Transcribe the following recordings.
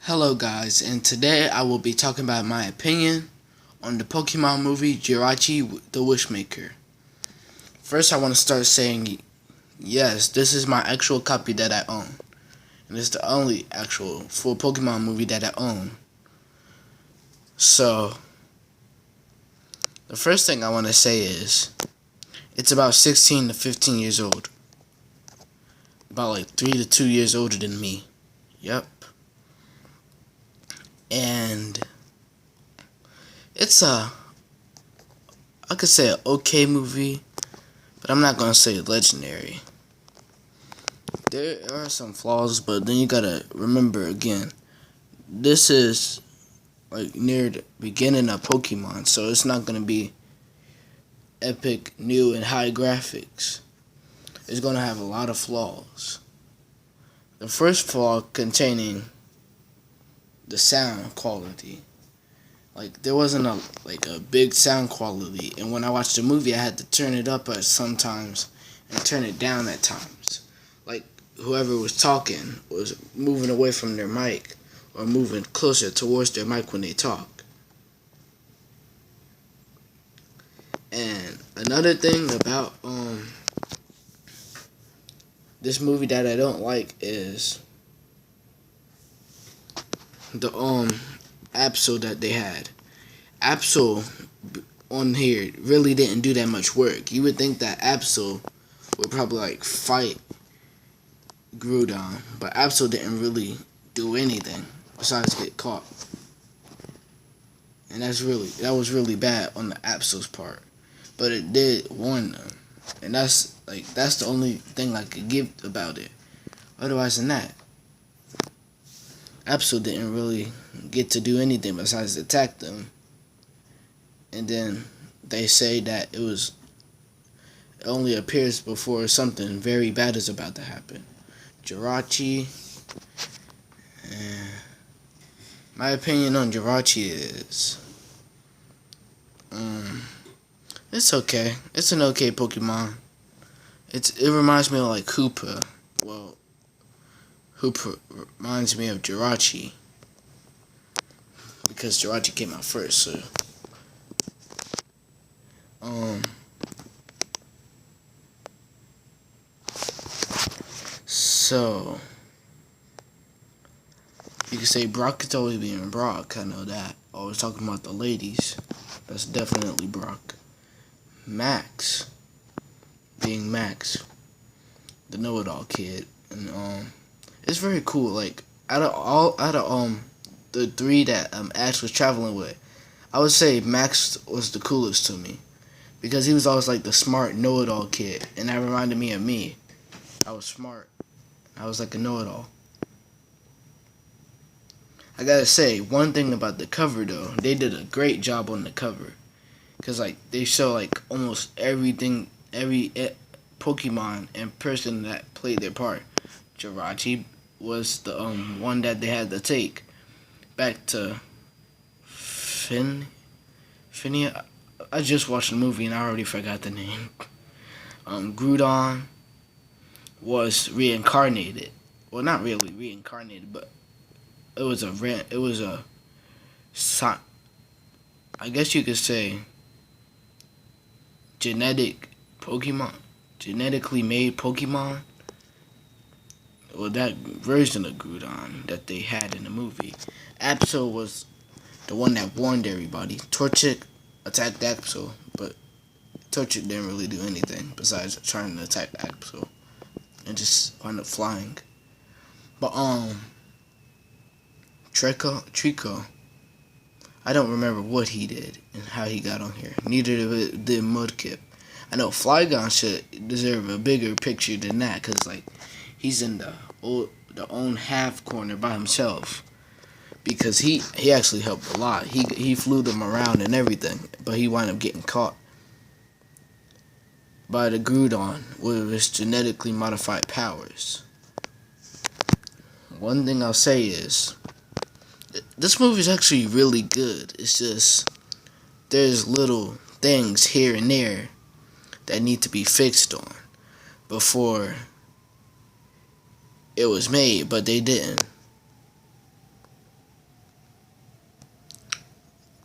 Hello guys, and today I will be talking about my opinion on the Pokemon movie Jirachi the Wishmaker. First I want to start saying yes, this is my actual copy that I own. And it's the only actual full Pokemon movie that I own. So, the first thing I want to say is it's about 16 to 15 years old. About like 3 to 2 years older than me. Yep. And it's I could say an okay movie, but I'm not gonna say legendary. There are some flaws, but then you gotta remember again, this is like near the beginning of Pokemon, so it's not gonna be epic, new, and high graphics. It's gonna have a lot of flaws. The first flaw containing the sound quality. Like there wasn't a big sound quality, and when I watched the movie, I had to turn it up at sometimes and turn it down at times. Like whoever was talking was moving away from their mic or moving closer towards their mic when they talk. And another thing about this movie that I don't like is the Absol that they had. Absol on here really didn't do that much work. You would think that Absol would probably like fight Groudon, but Absol didn't really do anything besides get caught. And that was really bad on the Absol's part. But it did warn them. And that's the only thing I could give about it. Otherwise than that, Absol didn't really get to do anything besides attack them. And then they say that it only appears before something very bad is about to happen. Jirachi. My opinion on Jirachi is, it's okay. It's an okay Pokemon. It reminds me of like Hoopa. Well, Hoopa reminds me of Jirachi because Jirachi came out first. So you can say Brock is always being Brock. I know that. Always talking about the ladies. That's definitely Brock. Max being Max, the know-it-all kid, and it's very cool. Like out of the three that Ash was traveling with, I would say Max was the coolest to me because he was always like the smart know-it-all kid, and that reminded me of me. I was smart. I was like a know-it-all. I gotta say one thing about the cover though, they did a great job on the cover, cause like they show like almost everything, every Pokemon and person that played their part. Jirachi was the one that they had to take back to Finia. I just watched the movie and I already forgot the name. Groudon was reincarnated. Well, not really reincarnated, but it was I guess you could say genetically made Pokemon. Well, that version of Groudon that they had in the movie. Absol was the one that warned everybody. Torchic attacked Absol, but Torchic didn't really do anything besides trying to attack Absol and just wound up flying. But Trico, I don't remember what he did and how he got on here. Neither did Mudkip. I know Flygon should deserve a bigger picture than that, cause like he's in the own half corner by himself. Because he actually helped a lot. He flew them around and everything, but he wound up getting caught by the Groudon with his genetically modified powers. One thing I'll say is, this movie is actually really good. It's just there's little things here and there that need to be fixed on before it was made, but they didn't.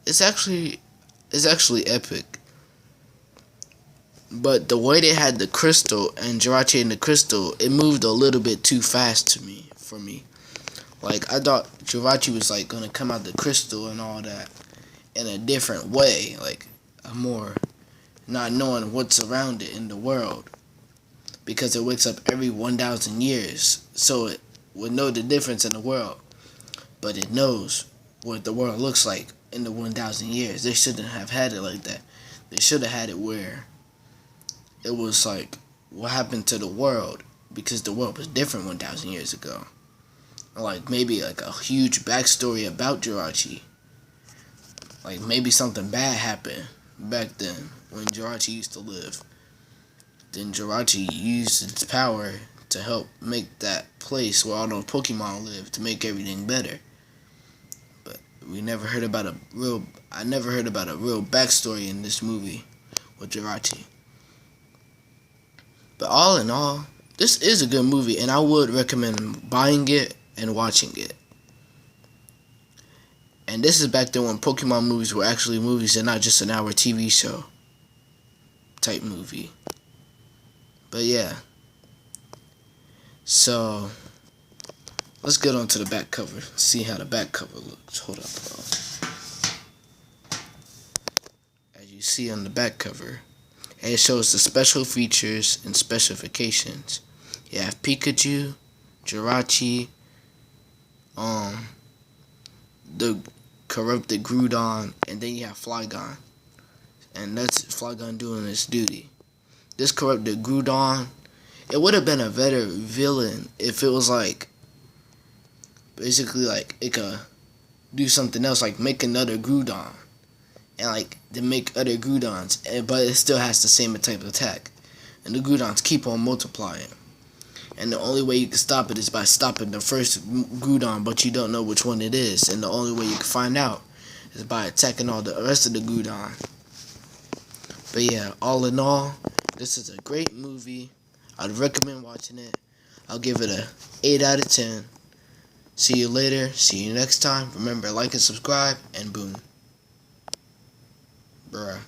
it's actually epic. But the way they had the crystal and Jirachi and the crystal, it moved a little bit too fast for me. Like, I thought Jirachi was like gonna come out the crystal and all that in a different way, like a more not knowing what's around it in the world, because it wakes up every 1,000 years, so it would know the difference in the world, but it knows what the world looks like in the 1,000 years. They shouldn't have had it like that. They should have had it where it was like what happened to the world, because the world was different 1,000 years ago. Or like maybe like a huge backstory about Jirachi. Like maybe something bad happened back then when Jirachi used to live. Then Jirachi used its power to help make that place where all those Pokemon live to make everything better. But I never heard about a real backstory in this movie with Jirachi. But all in all, this is a good movie, and I would recommend buying it and watching it. And this is back then when Pokemon movies were actually movies and not just an hour TV show type movie. But yeah. So, let's get on to the back cover. See how the back cover looks. Hold up, bro. As you see on the back cover, it shows the special features and specifications. You have Pikachu, Jirachi, the corrupted Groudon, and then you have Flygon. And that's Flygon doing its duty. This corrupted Groudon, it would have been a better villain if it was like, basically like, it could do something else, like make another Groudon. And like, to make other Groudons, but it still has the same type of attack. And the Groudons keep on multiplying. And the only way you can stop it is by stopping the first Groudon, but you don't know which one it is. And the only way you can find out is by attacking all the rest of the Groudon. But yeah, all in all, this is a great movie. I'd recommend watching it. I'll give it a 8 out of 10. See you later. See you next time. Remember, like and subscribe, and boom. Bruh.